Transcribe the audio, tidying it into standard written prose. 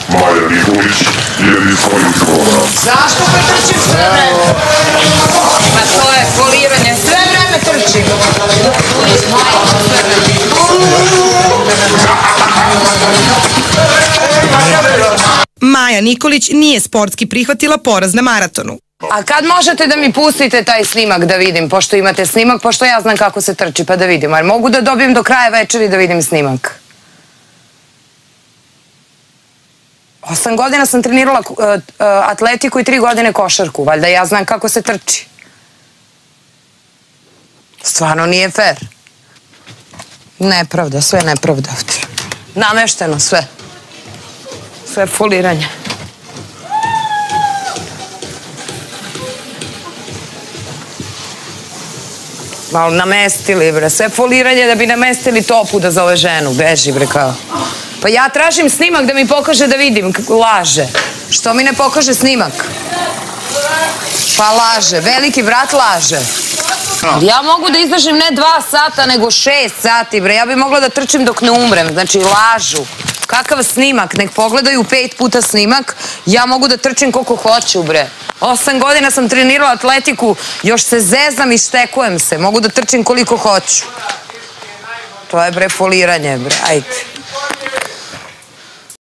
Maja Nikolić i jedinstveni program. Zašto pa trčim sve vreme? Pa to je foliranje. Sve vreme trčim. Maja Nikolić nije sportski prihvatila poraz na maratonu. A kad možete da mi pustite taj snimak da vidim, pošto imate snimak, pošto ja znam kako se trči, pa da vidim. Ali mogu da dobijem do kraja večeri da vidim snimak? 8 godina sam trenirala atletiku i 3 godine košarku. Valjda ja znam kako se trči. Stvarno nije fair. Nepravda, sve nepravda. Namešteno sve. Sve foliranje. Malo namestili, bre. Sve foliranje da bi namestili topu da zove ženu. Beži, bre, kao. Pa ja tražim snimak da mi pokaže da vidim. Laže. Što mi ne pokaže snimak? Pa laže. Veliki brat laže. Ja mogu da izdržim ne 2 sata, nego 6 sati, bre. Ja bi mogla da trčim dok ne umrem. Znači, lažu. Kakav snimak? Nek pogledaju 5 puta snimak. Ja mogu da trčim koliko hoću, bre. 8 godina sam trenirala atletiku. Još se zezam i štekujem se. Mogu da trčim koliko hoću. To je, bre, foliranje, bre. Ajde.